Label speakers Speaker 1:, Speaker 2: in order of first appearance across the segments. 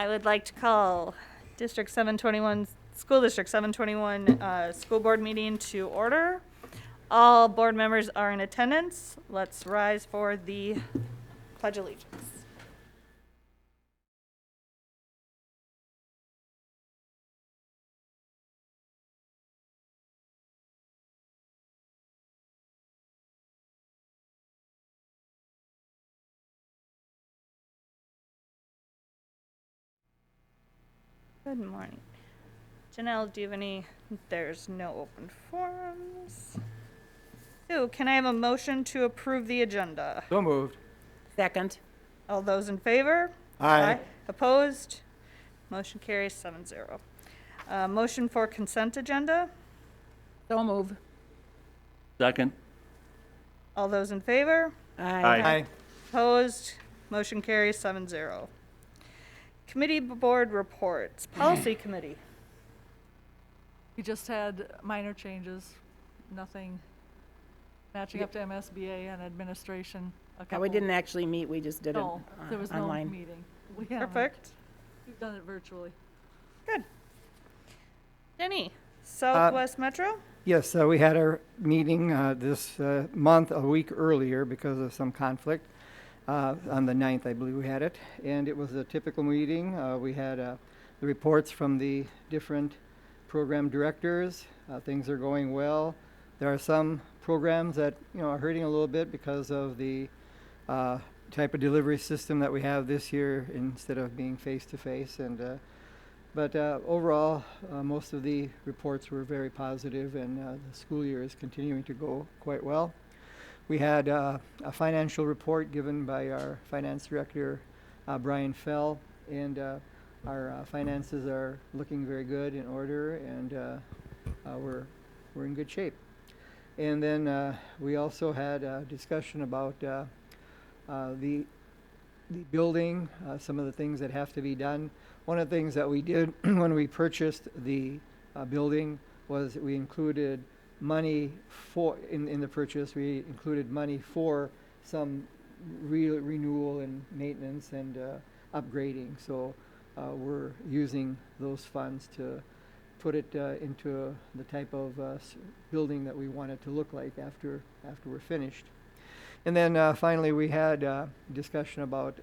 Speaker 1: I would like to call District 721, School District 721 School Board meeting to order. All board members are in attendance. Let's rise for the Pledge of Allegiance. Good morning. Janelle, do you have any? There's no open forums. So, can I have a motion to approve the agenda?
Speaker 2: So moved.
Speaker 3: Second.
Speaker 1: All those in favor?
Speaker 2: Aye.
Speaker 1: Opposed? Motion carries 7-0. Motion for consent agenda?
Speaker 3: So move.
Speaker 4: Second.
Speaker 1: All those in favor?
Speaker 2: Aye.
Speaker 1: Opposed? Motion carries 7-0. Committee board reports. Policy committee.
Speaker 5: We just had minor changes, nothing matching up to MSBA and administration.
Speaker 3: We didn't actually meet, we just did it
Speaker 5: No, there was no
Speaker 3: online.
Speaker 5: meeting. We haven't.
Speaker 1: Perfect.
Speaker 5: We've done it virtually.
Speaker 1: Good. Denny, Southwest Metro?
Speaker 2: Yes, we had our meeting this month, a week earlier because of some conflict. On the 9th, I believe we had it. And it was a typical meeting. We had the reports from the different program directors. Things are going well. There are some programs that are hurting a little bit because of the type of delivery system that we have this year instead of being face-to-face. But overall, most of the reports were very positive, and the school year is continuing to go quite well. We had a financial report given by our finance director, Brian Fell, and our finances are looking very good, in order, and we're in good shape. And then we also had a discussion about the building, some of the things that have to be done. One of the things that we did when we purchased the building was we included money for, in the purchase, we included money for some renewal and maintenance and upgrading. So we're using those funds to put it into the type of building that we want it to look like after we're finished. And then finally we had a discussion about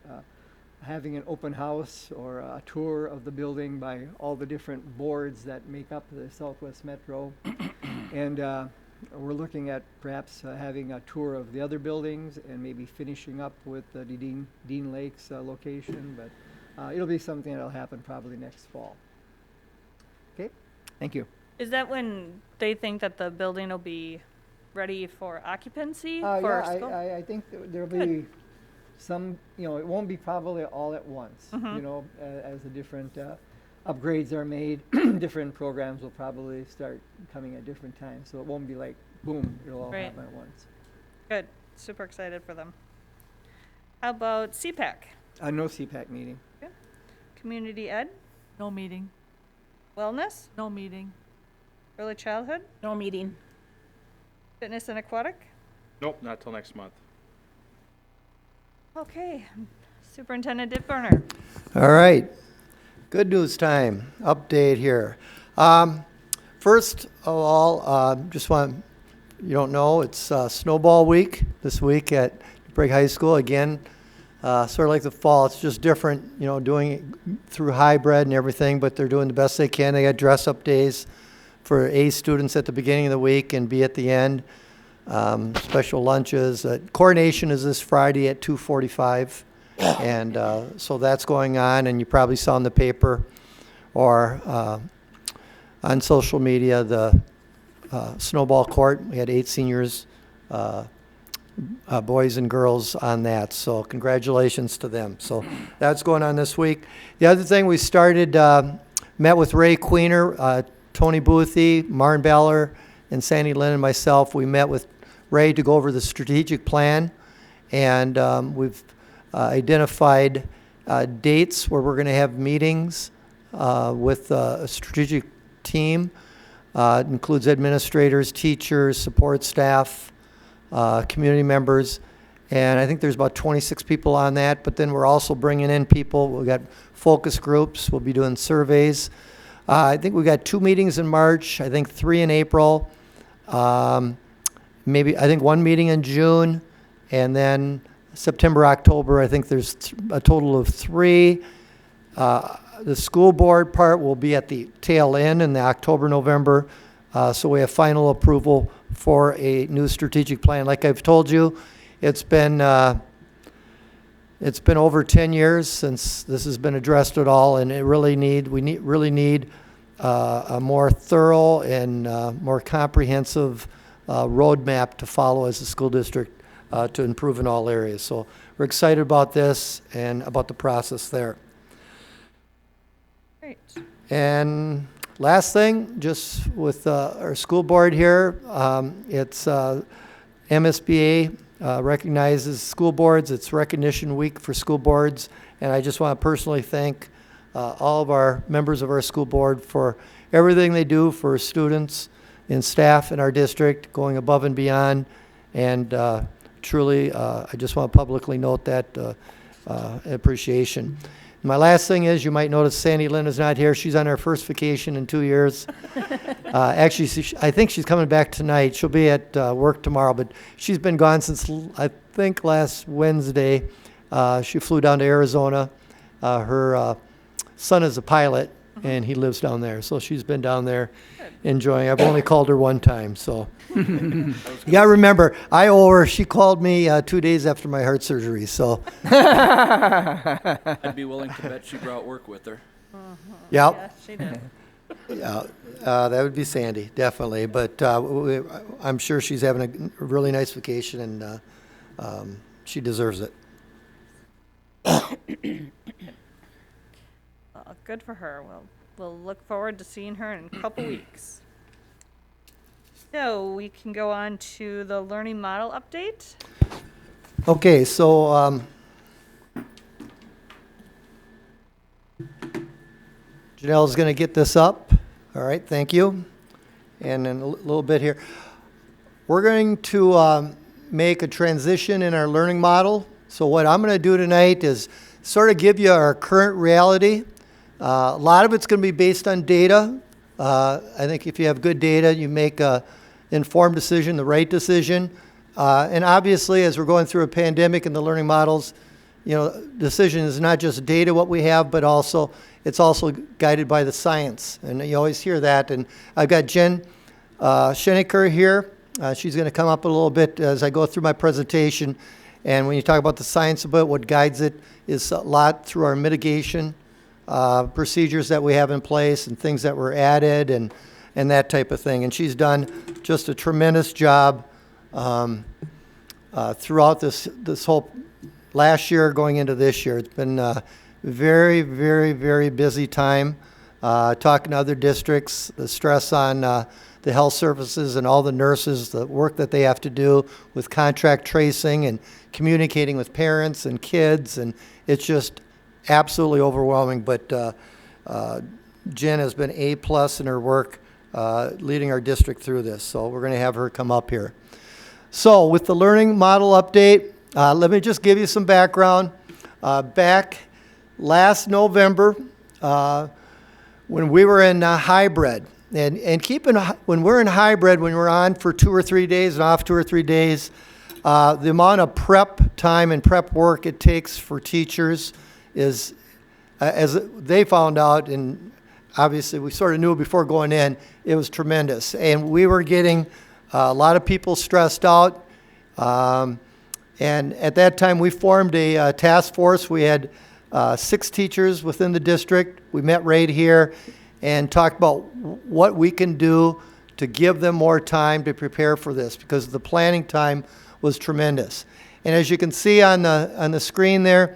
Speaker 2: having an open house or a tour of the building by all the different boards that make up the Southwest Metro. And we're looking at perhaps having a tour of the other buildings and maybe finishing up with the Dean Lakes location. But it'll be something that'll happen probably next fall. Okay, thank you.
Speaker 1: Is that when they think that the building will be ready for occupancy? For
Speaker 2: Yeah,
Speaker 1: school?
Speaker 2: I think there'll be
Speaker 1: Good.
Speaker 2: some, it won't be probably all at once, as the different upgrades are made. Different programs will probably start coming at different times, so it won't be like, boom, it'll all
Speaker 1: Right.
Speaker 2: happen at once.
Speaker 1: Good. Super excited for them. How about CPAC?
Speaker 2: No CPAC meeting.
Speaker 1: Community ed?
Speaker 5: No meeting,
Speaker 1: Wellness?
Speaker 5: no meeting.
Speaker 1: Early childhood?
Speaker 3: No meeting.
Speaker 1: Fitness and aquatic?
Speaker 4: Nope, not till next month.
Speaker 1: Okay. Superintendent Dittburner.
Speaker 6: All right, good news time, update here. First of all, just want, you don't know, it's Snowball Week this week at Brigg High School. Again, sort of like the fall, it's just different, doing it through hybrid and everything, but they're doing the best they can. They got dress-up days for A students at the beginning of the week and B at the end. Special lunches. Coronation is this Friday at 2:45. And so that's going on, and you probably saw in the paper or on social media the snowball court. We had 8 seniors, boys and girls on that, so congratulations to them. So that's going on this week. The other thing we started, met with Ray Queener, Tony Boothie, Marn Baller, and Sandy Lynn and myself. We met with Ray to go over the strategic plan, and we've identified dates where we're going to have meetings with a strategic team. It includes administrators, teachers, support staff, community members, And I think there's about 26 people on that, but then we're also bringing in people. We've got focus groups. We'll be doing surveys. I think we got 2 meetings in March. I think 3 in April. Maybe, I think 1 meeting in June. And then September, October, I think there's a total of 3. The school board part will be at the tail end in the October, November. So we have final approval for a new strategic plan. Like I've told you, it's been over 10 years since this has been addressed at all, and we really need a more thorough and more comprehensive roadmap to follow as a school district to improve in all areas. So we're excited about this and about the process there.
Speaker 1: Great.
Speaker 6: And last thing, just with our school board here, it's MSBA recognizes school boards. It's recognition week for school boards. And I just want to personally thank all of our members of our school board for everything they do for students and staff in our district, going above and beyond. And truly, I just want to publicly note that appreciation. My last thing is, you might notice Sandy Lynn is not here. She's on her first vacation in 2 years. Actually, I think she's coming back tonight. She'll be at work tomorrow, but she's been gone since, I think, last Wednesday. She flew down to Arizona. Her son is a pilot, and he lives down there. So she's been down there enjoying. I've only called her one time, so. You got to remember, I owe her. She called me 2 days after my heart surgery, so.
Speaker 7: I'd be willing to bet she brought work with her.
Speaker 6: Yep.
Speaker 1: Yeah, she did.
Speaker 6: Yeah, that would be Sandy, definitely. But I'm sure she's having a really nice vacation, and she deserves it.
Speaker 1: Good for her. We'll look forward to seeing her in a couple weeks. So we can go on to the learning model update.
Speaker 6: Okay, so Janelle's going to get this up. All right, thank you. And then a little bit here. We're going to make a transition in our learning model. So what I'm going to do tonight is sort of give you our current reality. A lot of it's going to be based on data. I think if you have good data, you make a informed decision, the right decision. And obviously, as we're going through a pandemic and the learning models, decision is not just data what we have, but also it's also guided by the science. And you always hear that. And I've got Jen Schenecker here. She's going to come up a little bit as I go through my presentation. And when you talk about the science of it, what guides it is a lot through our mitigation procedures that we have in place and things that were added and that type of thing. And she's done just a tremendous job throughout this whole last year going into this year. It's been a very, very, very busy time talking to other districts, the stress on the health services and all the nurses, the work that they have to do with contract tracing and communicating with parents and kids, and it's just absolutely overwhelming. But Jen has been A+ in her work leading our district through this, so we're going to have her come up here. So with the learning model update, let me just give you some background. Back last November, when we were in hybrid, and when we're in hybrid, when we're on for 2 or 3 days and off 2 or 3 days, the amount of prep time and prep work it takes for teachers is, as they found out, and obviously we sort of knew before going in, it was tremendous. And we were getting a lot of people stressed out. And at that time, we formed a task force. We had 6 teachers within the district. We met right here and talked about what we can do to give them more time to prepare for this, because the planning time was tremendous. And as you can see on the screen there,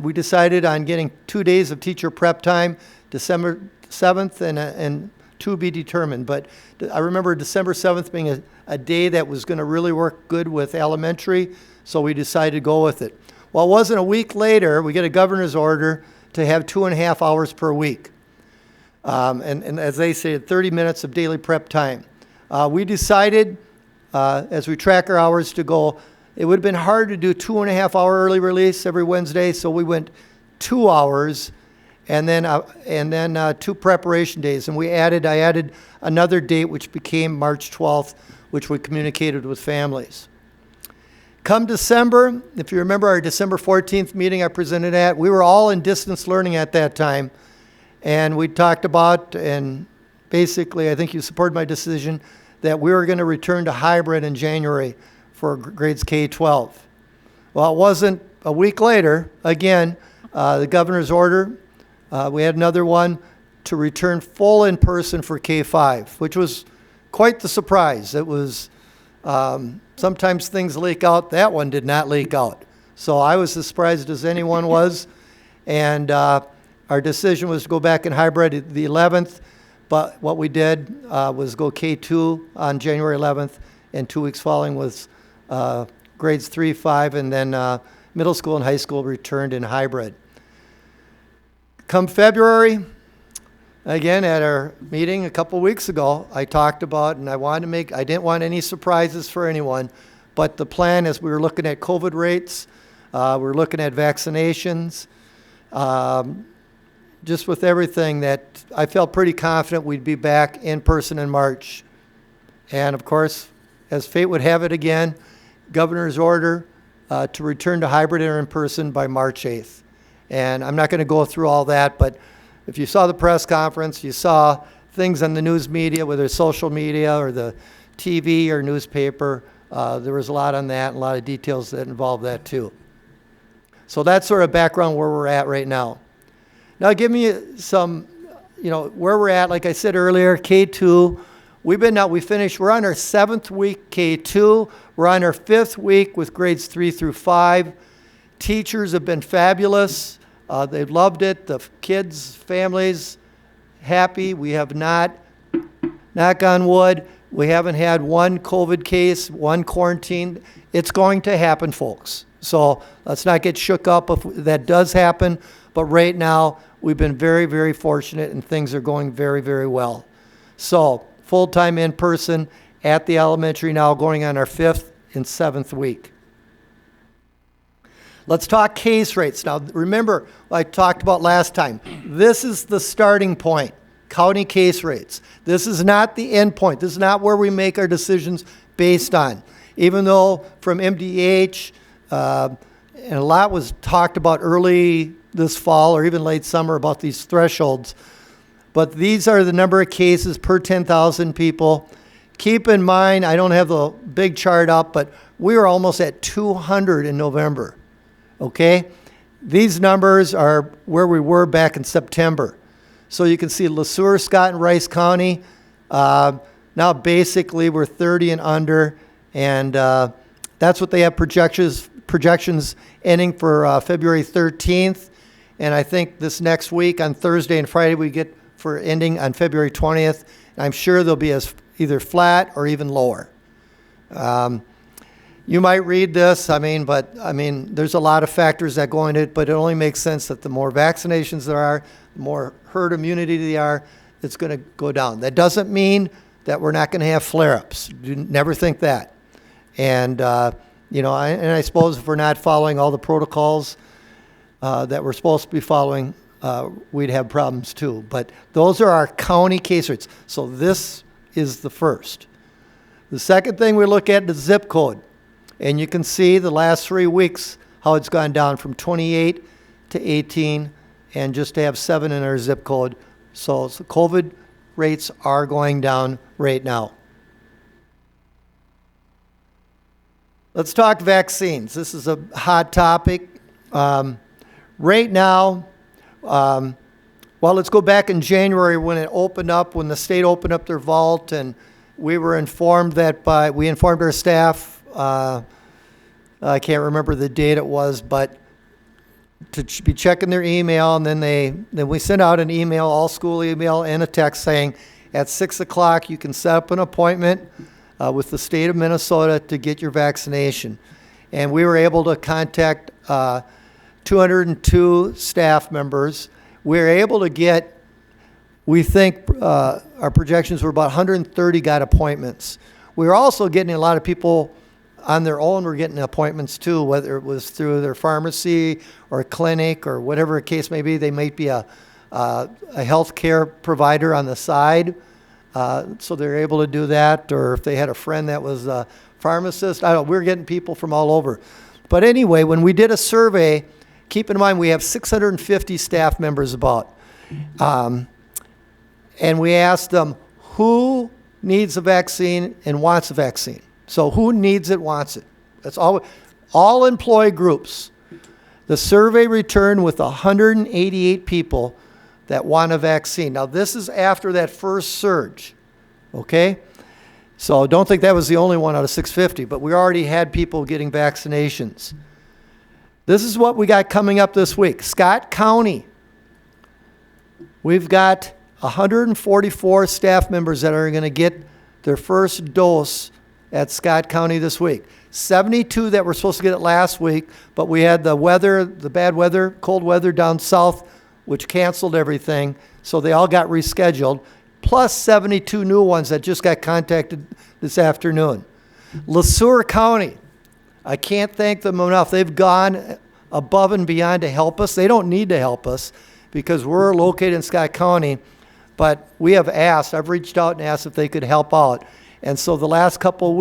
Speaker 6: we decided on getting 2 days of teacher prep time, December 7th and to be determined. But I remember December 7th being a day that was going to really work good with elementary, so we decided to go with it. Well, it wasn't a week later, we get a governor's order to have 2.5 hours per week. And as they say, 30 minutes of daily prep time. We decided, as we track our hours, to go It would have been hard to do 2.5 hour early release every Wednesday, so we went 2 hours, and then 2 preparation days. And I added another date, which became March 12th, which we communicated with families. Come December, if you remember our December 14th meeting I presented at, we were all in distance learning at that time. And we talked about, and basically I think you supported my decision, that we were going to return to hybrid in January for grades K-12. Well, it wasn't a week later, again, the governor's order, we had another one to return full in person for K-5, which was quite the surprise. It was, sometimes things leak out. That one did not leak out. So I was as surprised as anyone was. And our decision was to go back in hybrid the 11th. But what we did was go K2 on January 11th, and 2 weeks following was grades 3, 5, and then middle school and high school returned in hybrid. Come February, again, at our meeting a couple weeks ago, I talked about, and I didn't want any surprises for anyone, but the plan is we were looking at COVID rates, we were looking at vaccinations, just with everything that I felt pretty confident we'd be back in person in March. And of course, as fate would have it again, governor's order to return to hybrid or in person by March 8th. And I'm not going to go through all that, but if you saw the press conference, you saw things on the news media, whether it's social media or the TV or newspaper, there was a lot on that and a lot of details that involved that too. So that's sort of background where we're at right now. Now give me some, where we're at. Like I said earlier, K2, we're on our 7th week K2. We're on our 5th week with grades 3 through 5. Teachers have been fabulous. They've loved it. The kids, families, happy. We have not, knock on wood, we haven't had one COVID case, one quarantine. It's going to happen, folks. So let's not get shook up if that does happen. But right now, we've been very, very fortunate, and things are going very, very well. So full-time in person at the elementary now, going on our 5th and 7th week. Let's talk case rates. Now, remember what I talked about last time. This is the starting point, county case rates. This is not the end point. This is not where we make our decisions based on. Even though from MDH, and a lot was talked about early this fall or even late summer about these thresholds, but these are the number of cases per 10,000 people. Keep in mind, I don't have the big chart up, but we were almost at 200 in November. Okay? These numbers are where we were back in September. So you can see LeSueur, Scott, and Rice County. Now basically we're 30 and under, and that's what they have projections ending for February 13th. And I think this next week on Thursday and Friday we get for ending on February 20th. And I'm sure they'll be as either flat or even lower. You might read this, but there's a lot of factors that go into it, but it only makes sense that the more vaccinations there are, the more herd immunity there are, it's going to go down. That doesn't mean that we're not going to have flare-ups. Never think that. And, I suppose if we're not following all the protocols that we're supposed to be following, we'd have problems too. But those are our county case rates. So this is the first. The second thing we look at is zip code. And you can see the last 3 weeks how it's gone down from 28 to 18 and just to have 7 in our zip code. So the COVID rates are going down right now. Let's talk vaccines. This is a hot topic. Right now, let's go back in January when it opened up, when the state opened up their vault, and we were informed we informed our staff, I can't remember the date it was, but to be checking their email, and then we sent out an email, all school email, and a text saying at 6 o'clock you can set up an appointment with the state of Minnesota to get your vaccination. And we were able to contact 202 staff members. We were able to get, we think our projections were about 130 got appointments. We were also getting a lot of people on their own were getting appointments too, whether it was through their pharmacy or clinic or whatever the case may be. They might be a healthcare provider on the side, so they're able to do that. Or if they had a friend that was a pharmacist, I don't know, we're getting people from all over. But anyway, when we did a survey, keep in mind we have 650 staff members about. And we asked them who needs a vaccine and wants a vaccine. So who needs it, wants it. That's all employee groups. The survey returned with 188 people that want a vaccine. Now this is after that first surge, okay? So don't think that was the only one out of 650, but we already had people getting vaccinations. This is what we got coming up this week. Scott County. We've got 144 staff members that are going to get their first dose at Scott County this week. 72 that were supposed to get it last week, but we had the weather, the bad weather, cold weather down south, which canceled everything, so they all got rescheduled, plus 72 new ones that just got contacted this afternoon. LeSueur County, I can't thank them enough. They've gone above and beyond to help us. They don't need to help us because we're located in Scott County, but we have asked, I've reached out and asked if they could help out. And so the last couple of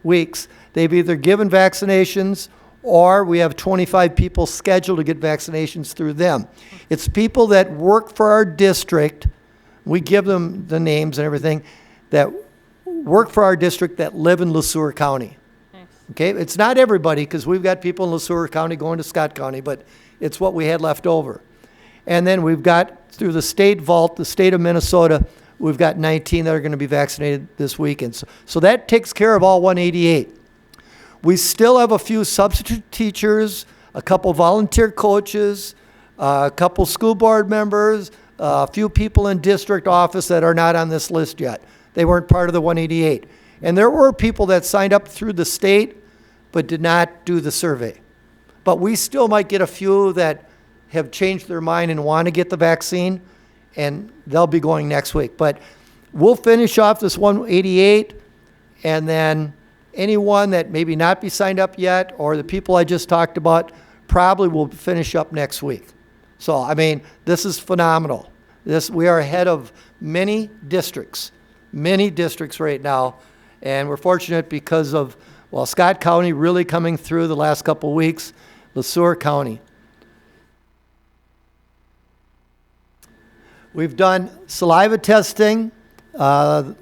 Speaker 6: weeks, they've either given vaccinations or we have 25 people scheduled to get vaccinations through them. It's people that work for our district. We give them the names and everything that work for our district that live in LeSueur County.
Speaker 1: Nice.
Speaker 6: Okay, it's not everybody because we've got people in LeSueur County going to Scott County, but it's what we had left over. And then we've got through the state vault, the state of Minnesota, we've got 19 that are going to be vaccinated this weekend. So that takes care of all 188. We still have a few substitute teachers, a couple volunteer coaches, a couple school board members, a few people in district office that are not on this list yet. They weren't part of the 188. And there were people that signed up through the state but did not do the survey. But we still might get a few that have changed their mind and want to get the vaccine, and they'll be going next week. But we'll finish off this 188, and then anyone that maybe not be signed up yet, or the people I just talked about, probably will finish up next week. So, I mean, this is phenomenal. We are ahead of many districts right now, and we're fortunate because of, well, Scott County really coming through the last couple of weeks, LeSueur County. We've done saliva testing now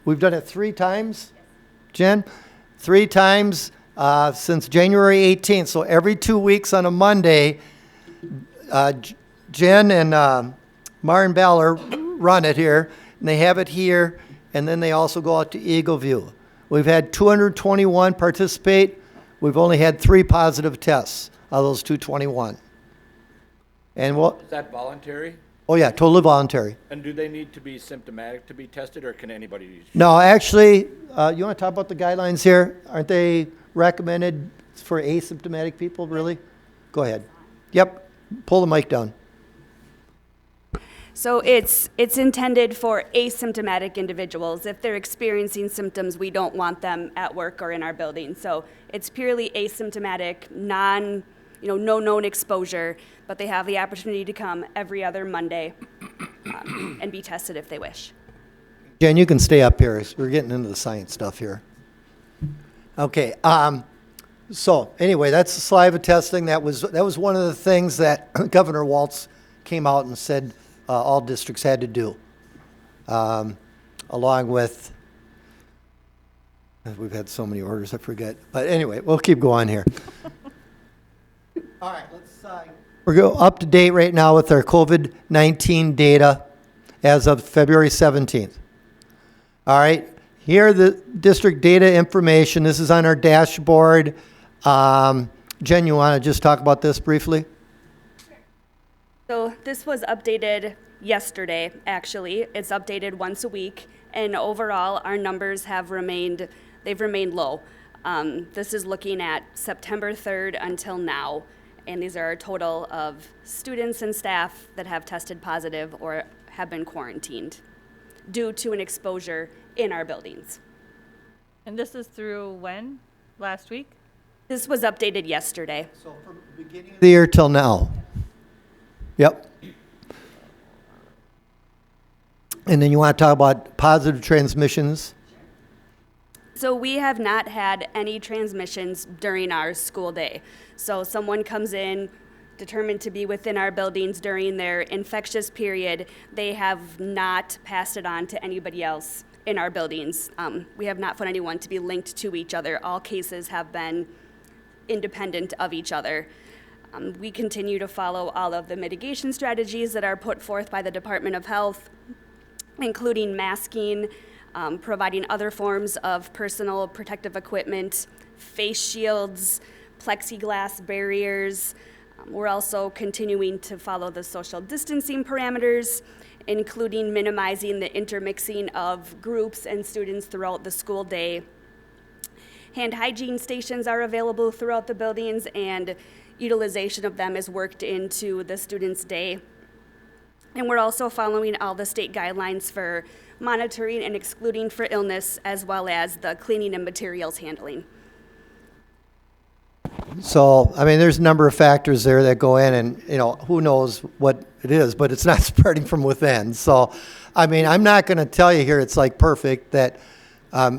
Speaker 6: we've done it 3 times, Jen? 3 times since January 18th. So every 2 weeks on a Monday, Jen and Martin Baller run it here, and they have it here, and then they also go out to Eagle View. We've had 221 participate. We've only had 3 positive tests out of those 221. And what?
Speaker 7: Is that voluntary?
Speaker 6: Oh yeah, totally voluntary.
Speaker 7: And do they need to be symptomatic to be tested, or can anybody?
Speaker 6: No, actually, you want to talk about the guidelines here? Aren't they recommended for asymptomatic people, really? Go ahead. Yep, pull the mic down.
Speaker 8: So it's intended for asymptomatic individuals. If they're experiencing symptoms, we don't want them at work or in our building. So it's purely asymptomatic, no known exposure, but they have the opportunity to come every other Monday and be tested if they wish.
Speaker 6: Jen, you can stay up here. We're getting into the science stuff here. Okay. So anyway, that's the saliva testing. That was one of the things that Governor Walz came out and said all districts had to do, along with. We've had so many orders, I forget. But anyway, we'll keep going here. All right, we're up to date right now with our COVID-19 data as of February 17th. All right, here are the district data information. This is on our dashboard. Jen, you want to just talk about this briefly?
Speaker 8: So this was updated yesterday, actually. It's updated once a week, and overall, our numbers have remained low. This is looking at September 3rd until now. And these are a total of students and staff that have tested positive or have been quarantined due to an exposure in our buildings.
Speaker 1: And this is through when? Last week?
Speaker 8: This was updated yesterday.
Speaker 6: So from the beginning of the year till now. Yep. And then you want to talk about positive transmissions?
Speaker 8: So we have not had any transmissions during our school day. So someone comes in determined to be within our buildings during their infectious period. They have not passed it on to anybody else in our buildings. We have not found anyone to be linked to each other. All cases have been independent of each other. We continue to follow all of the mitigation strategies that are put forth by the Department of Health, including masking, providing other forms of personal protective equipment, face shields, plexiglass barriers. We're also continuing to follow the social distancing parameters, including minimizing the intermixing of groups and students throughout the school day. Hand hygiene stations are available throughout the buildings, and utilization of them is worked into the students' day. And we're also following all the state guidelines for monitoring and excluding for illness, as well as the cleaning and materials handling.
Speaker 6: So, I mean, there's a number of factors there that go in, and, you know, who knows what it is, but it's not spreading from within. So, I mean, I'm not going to tell you here it's like perfect that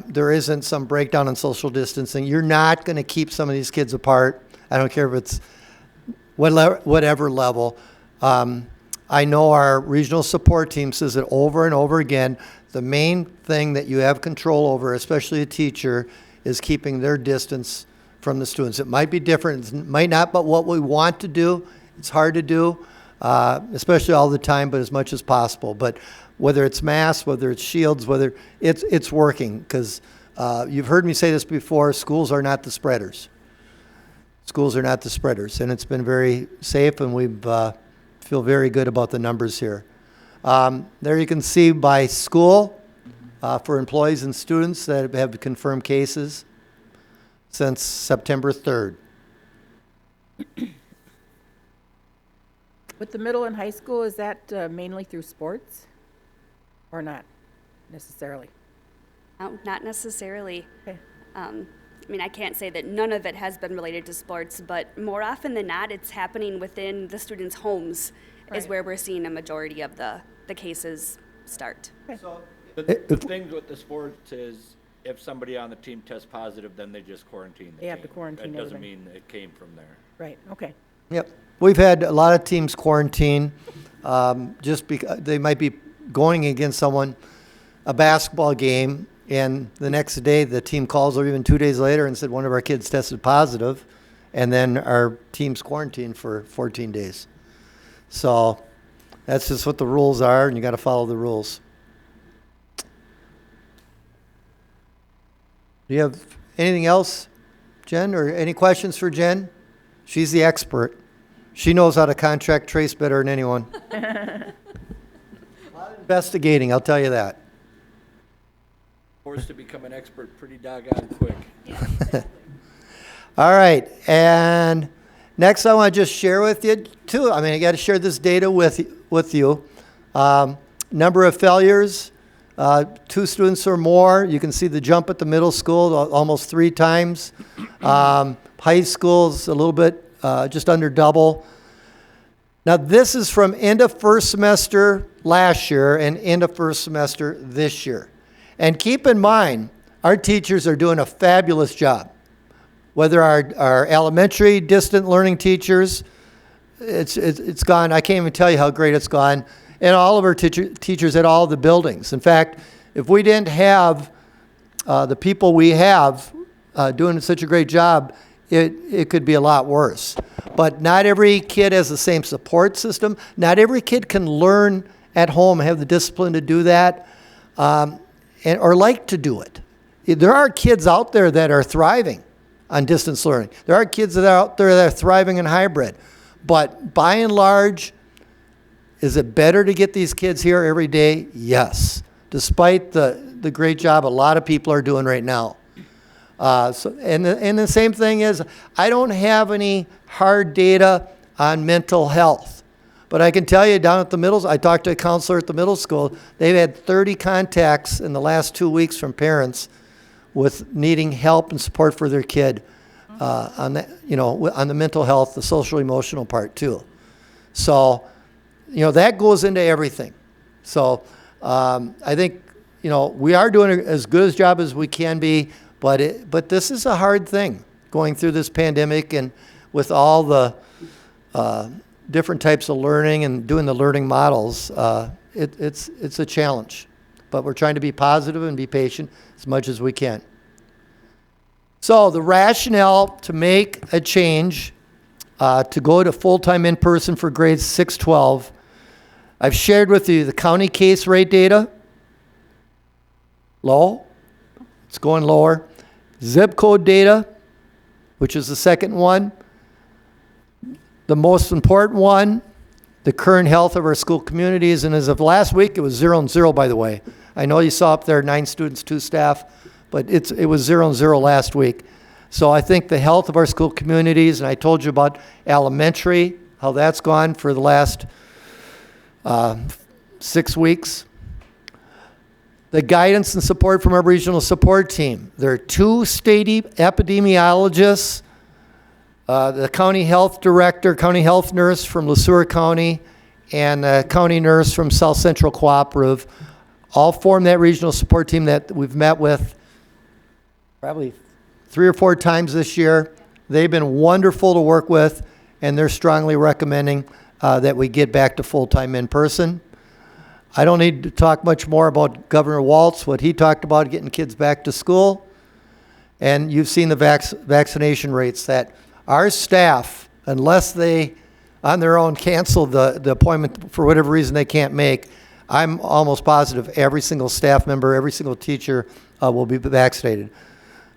Speaker 6: there isn't some breakdown in social distancing. You're not going to keep some of these kids apart. I don't care if it's whatever level. I know our regional support team says it over and over again. The main thing that you have control over, especially a teacher, is keeping their distance from the students. It might be different, it might not, but what we want to do, it's hard to do, especially all the time, but as much as possible. But whether it's masks, whether it's shields, whether it's working, because you've heard me say this before, schools are not the spreaders. Schools are not the spreaders, and it's been very safe, and we feel very good about the numbers here. There you can see by school for employees and students that have confirmed cases since September 3rd.
Speaker 3: With the middle and high school, is that mainly through sports or not necessarily?
Speaker 8: No, not necessarily.
Speaker 3: Okay.
Speaker 8: I mean, I can't say that none of it has been related to sports, but more often than not, it's happening within the students' homes is
Speaker 3: Right.
Speaker 8: where we're seeing a majority of the cases start.
Speaker 7: The thing with the sports is if somebody on the team tests positive, then they just quarantine the team.
Speaker 3: They have to quarantine
Speaker 7: That doesn't
Speaker 3: everybody.
Speaker 7: mean it came from there.
Speaker 3: Right, okay.
Speaker 6: Yep. We've had a lot of teams quarantine just because they might be going against someone, a basketball game, and the next day the team calls or even 2 days later and said one of our kids tested positive, and then our team's quarantined for 14 days. So that's just what the rules are, and you got to follow the rules. Do you have anything else, Jen, or any questions for Jen? She's the expert. She knows how to contract trace better than anyone. A lot of investigating, I'll tell you that.
Speaker 7: Forced to become an expert pretty doggone quick.
Speaker 6: All right, and next I want to just share with you, too. I mean, I got to share this data with you. Number of failures, 2 students or more. You can see the jump at the middle school, almost 3 times. High school's a little bit, just under double. Now, this is from end of first semester last year and end of first semester this year. And keep in mind, our teachers are doing a fabulous job. Whether our elementary distant learning teachers, it's gone, I can't even tell you how great it's gone. And all of our teachers at all the buildings. In fact, if we didn't have the people we have doing such a great job, it could be a lot worse. But not every kid has the same support system. Not every kid can learn at home and have the discipline to do that or like to do it. There are kids out there that are thriving on distance learning. There are kids that are out there that are thriving in hybrid. But by and large, is it better to get these kids here every day? Yes, despite the great job a lot of people are doing right now. And the same thing is, I don't have any hard data on mental health. But I can tell you down at the middle, I talked to a counselor at the middle school, they've had 30 contacts in the last 2 weeks from parents with needing help and support for their kid on that, on the mental health, the social emotional part too. So, that goes into everything. So I think, we are doing as good a job as we can be, but this is a hard thing, going through this pandemic and with all the different types of learning and doing the learning models. It's a challenge, but we're trying to be positive and be patient as much as we can. So the rationale to make a change to go to full-time in-person for grades 6-12, I've shared with you the county case rate data. Low. It's going lower. Zip code data, which is the second one. The most important one, the current health of our school communities. And as of last week, it was 0 and 0, by the way. I know you saw up there 9 students, 2 staff, but it was 0 and 0 last week. So I think the health of our school communities, and I told you about elementary, how that's gone for the last 6 weeks. The guidance and support from our regional support team. There are 2 state epidemiologists, the county health director, county health nurse from LeSueur County, and the county nurse from South Central Cooperative, all form that regional support team that we've met with probably 3 or 4 times this year. They've been wonderful to work with, and they're strongly recommending that we get back to full-time in-person. I don't need to talk much more about Governor Waltz, what he talked about, getting kids back to school. And you've seen the vaccination rates that our staff, unless they on their own cancel the appointment for whatever reason they can't make, I'm almost positive every single staff member, every single teacher will be vaccinated.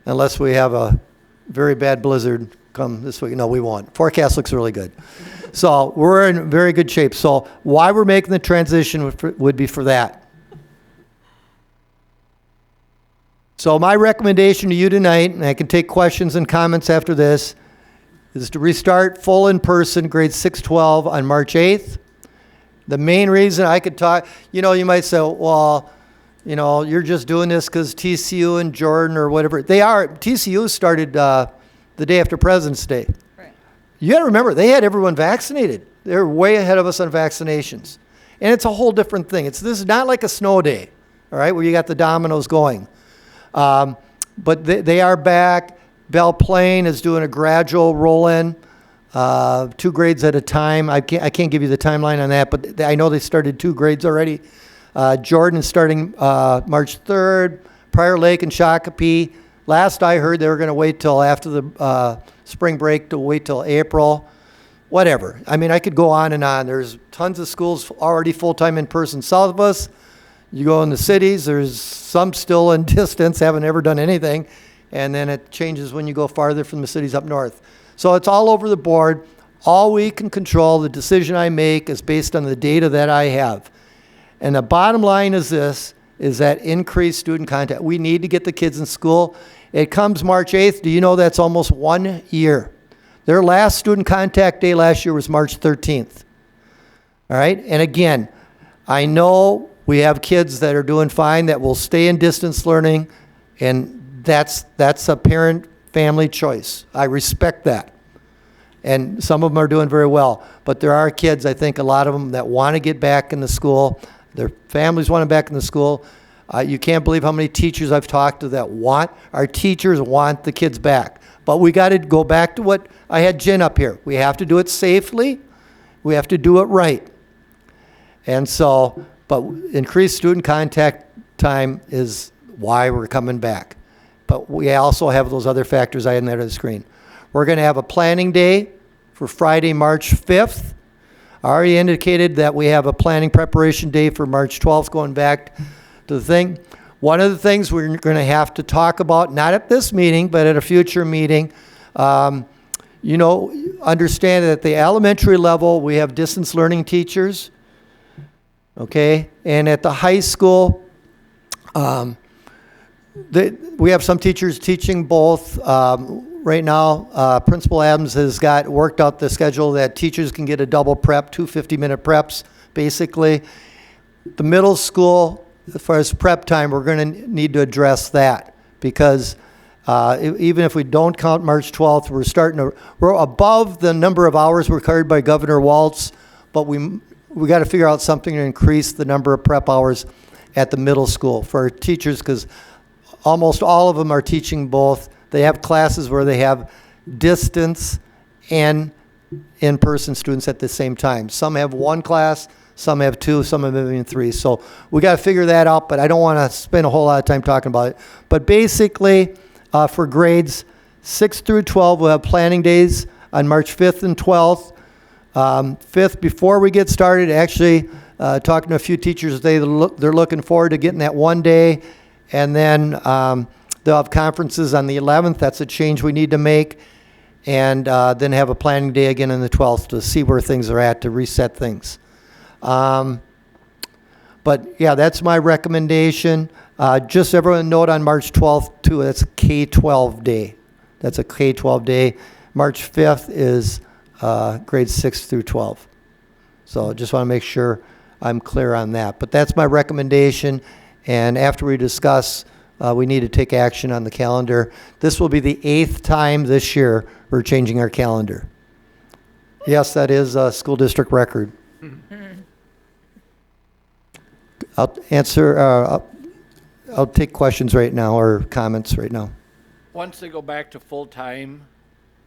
Speaker 6: Unless we have a very bad blizzard come this week. No, we won't. Forecast looks really good. So we're in very good shape. So why we're making the transition would be for that. So my recommendation to you tonight, and I can take questions and comments after this, is to restart full in-person grades 6-12 on March 8th. The main reason I could talk, you might say, well, you're just doing this because TCU and Jordan or whatever. They are. TCU started the day after President's Day.
Speaker 1: Right.
Speaker 6: You got to remember, they had everyone vaccinated. They're way ahead of us on vaccinations. And it's a whole different thing. This is not like a snow day, all right, where you got the dominoes going. But they are back. Belle Plaine is doing a gradual roll-in, 2 grades at a time. I can't give you the timeline on that, but I know they started 2 grades already. Jordan is starting March 3rd. Prior Lake and Shakopee. Last I heard, they were going to wait till after the spring break to wait till April. Whatever. I mean, I could go on and on. There's tons of schools already full-time in-person south of us. You go in the cities, there's some still in distance, haven't ever done anything. And then it changes when you go farther from the cities up north. So it's all over the board. All we can control, the decision I make is based on the data that I have. And the bottom line is this, is that increased student contact. We need to get the kids in school. It comes March 8th. Do you know that's almost 1 year? Their last student contact day last year was March 13th. All right? And again, I know we have kids that are doing fine that will stay in distance learning, and that's a parent family choice. I respect that. And some of them are doing very well. But there are kids, I think a lot of them, that want to get back in the school. Their families want them back in the school. You can't believe how many teachers I've talked to that our teachers want the kids back. But we got to go back to what I had Jen up here. We have to do it safely. We have to do it right. And so, but increased student contact time is why we're coming back. But we also have those other factors I had there on the screen. We're going to have a planning day for Friday, March 5th. I already indicated that we have a planning preparation day for March 12th, going back to the thing. One of the things we're going to have to talk about, not at this meeting, but at a future meeting, understand that at the elementary level, we have distance learning teachers, okay? And at the high school, we have some teachers teaching both. Right now, Principal Adams has worked out the schedule that teachers can get a double prep, 2 50-minute preps, basically. The middle school, as far as prep time, we're going to need to address that because even if we don't count March 12th, we're above the number of hours required by Governor Waltz, but we got to figure out something to increase the number of prep hours at the middle school for our teachers, because almost all of them are teaching both. They have classes where they have distance and in-person students at the same time. Some have one class, some have two, some have even three. So we got to figure that out, but I don't want to spend a whole lot of time talking about it. But basically, for grades 6 through 12, we'll have planning days on March 5th and 12th. 5th, before we get started, actually talking to a few teachers, they're looking forward to getting that one day. And then they'll have conferences on the 11th. That's a change we need to make. And then have a planning day again on the 12th to see where things are at, to reset things. But yeah, that's my recommendation. Just everyone note on March 12th too, that's a K-12 day. That's a K-12 day. March 5th is grades 6 through 12. So just want to make sure I'm clear on that. But that's my recommendation. And after we discuss, we need to take action on the calendar. This will be the 8th time this year we're changing our calendar. Yes, that is a school district record. I'll answer, I'll take questions right now or comments right now.
Speaker 7: Once they go back to full-time,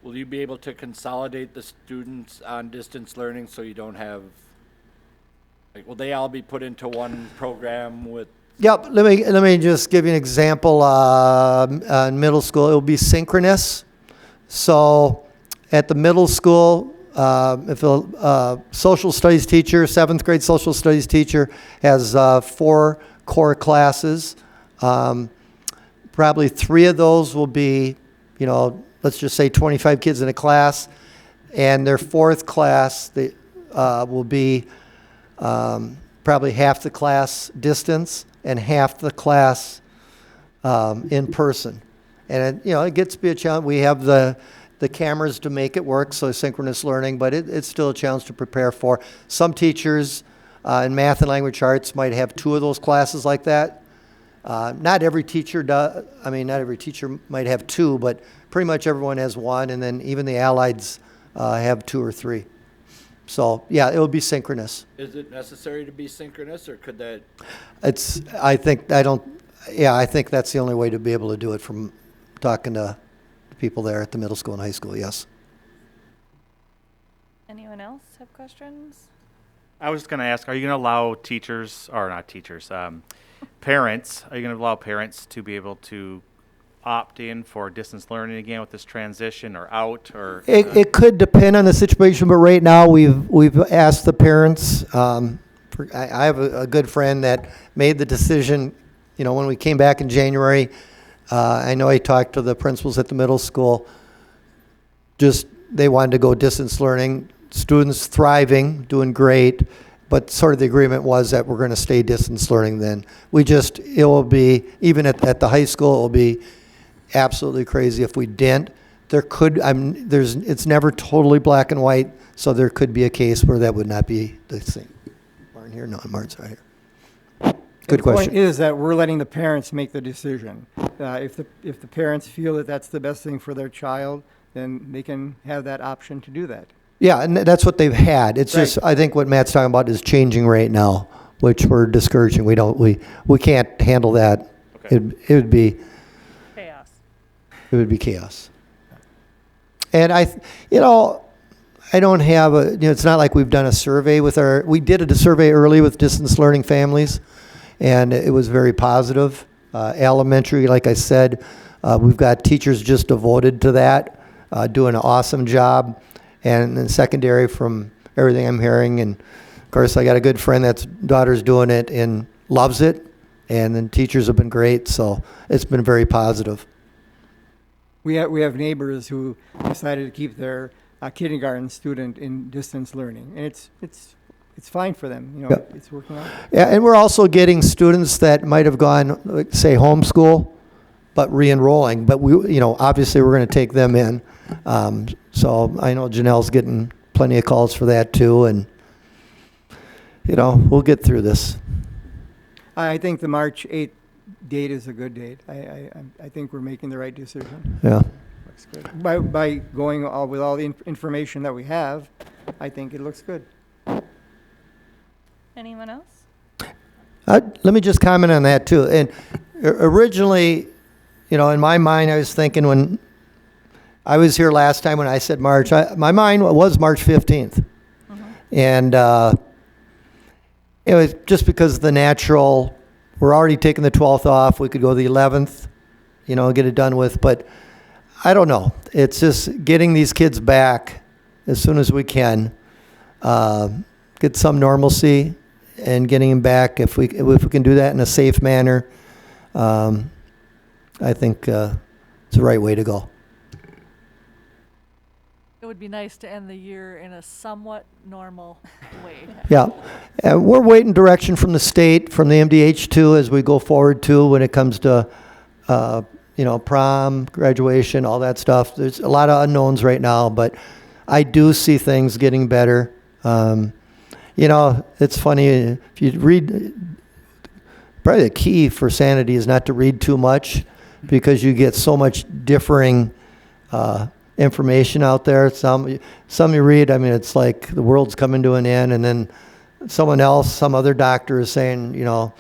Speaker 7: will you be able to consolidate the students on distance learning so you don't have, like, will they all be put into one program with?
Speaker 6: Yep, let me just give you an example. In middle school, it will be synchronous. So at the middle school, if a social studies teacher, 7th grade social studies teacher, has 4 core classes, probably 3 of those will be, let's just say 25 kids in a class, and their 4th class will be probably half the class distance and half the class in person. And it gets to be a challenge. We have the cameras to make it work, so synchronous learning, but it's still a challenge to prepare for. Some teachers in math and language arts might have 2 of those classes like that. Not every teacher does. Not every teacher might have 2, but pretty much everyone has 1, and then even the allieds have 2 or 3. So yeah, it will be synchronous.
Speaker 7: Is it necessary to be synchronous, or could that?
Speaker 6: I think that's the only way to be able to do it, from talking to people there at the middle school and high school, yes.
Speaker 1: Anyone else have questions?
Speaker 4: I was just going to ask, are you going to allow teachers, or not teachers, parents, are you going to allow parents to be able to opt in for distance learning again with this transition, or out, or?
Speaker 6: It could depend on the situation, but right now we've asked the parents. I have a good friend that made the decision, when we came back in January. I know he talked to the principals at the middle school. They wanted to go distance learning. Students thriving, doing great, but sort of the agreement was that we're going to stay distance learning then. It will be, even at the high school, it will be absolutely crazy if we didn't. It's never totally black and white, so there could be a case where that would not be the same. Martin here? No, Martin's right here. Good question.
Speaker 2: The point is that we're letting the parents make the decision. If the parents feel that that's the best thing for their child, then they can have that option to do that.
Speaker 6: Yeah, and that's what they've had. It's
Speaker 2: Right.
Speaker 6: just, I think what Matt's talking about is changing right now, which we're discouraging. We can't handle that.
Speaker 4: Okay.
Speaker 6: It would be
Speaker 1: Chaos.
Speaker 6: chaos. And I don't have it's not like we've done a survey we did a survey early with distance learning families, and it was very positive. Elementary, like I said, we've got teachers just devoted to that, doing an awesome job. And then secondary, from everything I'm hearing, and of course I got a good friend that's daughter's doing it and loves it, and then teachers have been great, so it's been very positive.
Speaker 2: We have neighbors who decided to keep their kindergarten student in distance learning, and it's fine for them.
Speaker 6: Yep.
Speaker 2: It's working out.
Speaker 6: Yeah, and we're also getting students that might have gone, like, say, homeschool, but re-enrolling. But obviously we're going to take them in. So I know Janelle's getting plenty of calls for that too, and we'll get through this.
Speaker 2: I think the March 8th date is a good date. I think we're making the right decision.
Speaker 6: Yeah.
Speaker 2: Looks good. By going with all the information that we have, I think it looks good.
Speaker 1: Anyone else?
Speaker 6: Let me just comment on that too. And originally, you know, in my mind, I was thinking when I was here last time when I said March, my mind was March 15th. And it was just because of the natural, we're already taking the 12th off. We could go the 11th, you know, get it done with. But I don't know. It's just getting these kids back as soon as we can, get some normalcy, and getting them back. If we can do that in a safe manner, I think it's the right way to go.
Speaker 5: It would be nice to end the year in a somewhat normal way.
Speaker 6: Yeah, and we're waiting direction from the state, from the MDH too, as we go forward too, when it comes to, you know, prom, graduation, all that stuff. There's a lot of unknowns right now, but I do see things getting better. You know, it's funny, if you read, probably the key for sanity is not to read too much, because you get so much differing information out there. Some you read, I mean, it's like the world's coming to an end, and then someone else, some other doctor is saying, you know,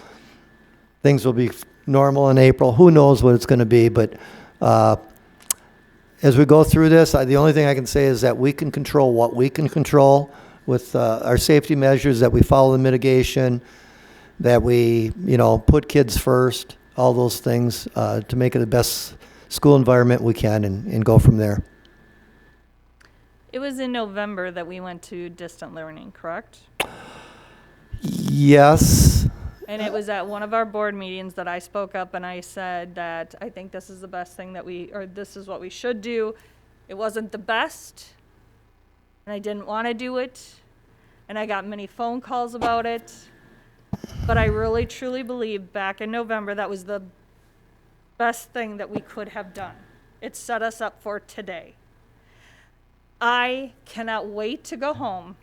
Speaker 6: things will be normal in April. Who knows what it's going to be, but as we go through this, the only thing I can say is that we can control what we can control with our safety measures, that we follow the mitigation, that we, you know, put kids first, all those things to make it the best school environment we can, and go from there.
Speaker 1: It was in November that we went to distant learning, correct?
Speaker 6: Yes.
Speaker 1: And it was at one of our board meetings that I spoke up and I said that I think this is the best thing that this is what we should do. It wasn't the best, and I didn't want to do it, and I got many phone calls about it, but I really truly believe back in November that was the best thing that we could have done. It set us up for today. I cannot wait to go home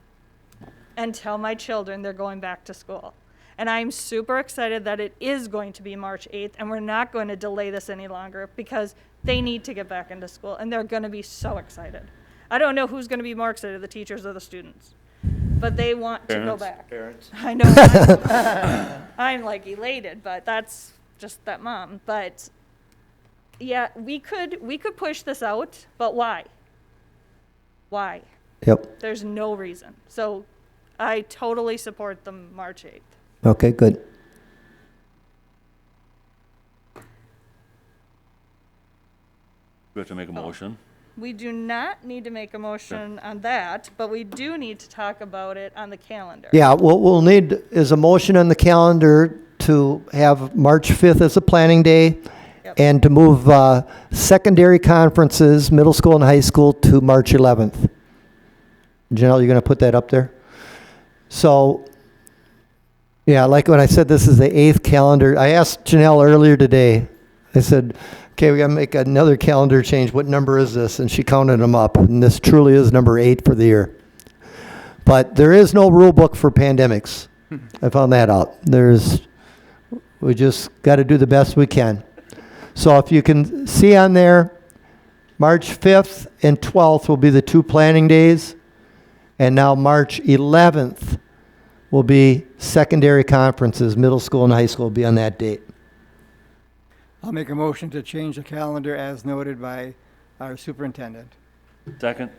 Speaker 1: and tell my children they're going back to school. And I'm super excited that it is going to be March 8th, and we're not going to delay this any longer, because they need to get back into school, and they're going to be so excited. I don't know who's going to be more excited, the teachers or the students, but they want to go back.
Speaker 7: Parents.
Speaker 1: I know. I'm like elated, but that's just that mom. But yeah, we could push this out, but why? Why?
Speaker 6: Yep.
Speaker 1: There's no reason. So I totally support the March 8th.
Speaker 6: Okay, good.
Speaker 9: We have to make a motion.
Speaker 1: We do not need to make a motion on that, but we do need to talk about it on the calendar.
Speaker 6: Yeah, what we'll need is a motion on the calendar to have March 5th as a planning day,
Speaker 1: Yep.
Speaker 6: and to move secondary conferences, middle school and high school, to March 11th. Janelle, you're going to put that up there? So, yeah, like when I said this is the 8th calendar, I asked Janelle earlier today, I said, okay, we got to make another calendar change. What number is this? And she counted them up, and this truly is number 8 for the year. But there is no rule book for pandemics. I found that out. We just got to do the best we can. So if you can see on there, March 5th and 12th will be the 2 planning days. And now March 11th will be secondary conferences, middle school and high school will be on that date.
Speaker 2: I'll make a motion to change the calendar as noted by our superintendent.
Speaker 9: Second.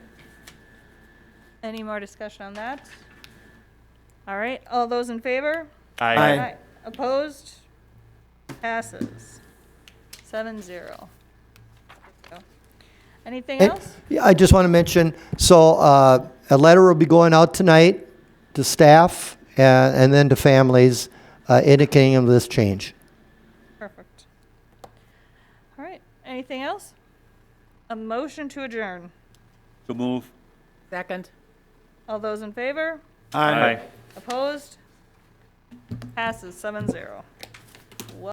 Speaker 1: Any more discussion on that? All right, all those in favor?
Speaker 2: Aye.
Speaker 1: Opposed? Passes. 7-0. Anything
Speaker 6: And-
Speaker 1: else?
Speaker 6: Yeah, I just want to mention, so a letter will be going out tonight to staff and then to families indicating of this change.
Speaker 1: Perfect. All right, anything else? A motion to adjourn.
Speaker 9: So move.
Speaker 3: Second.
Speaker 1: All those in favor?
Speaker 4: Aye.
Speaker 1: Opposed? Passes 7-0.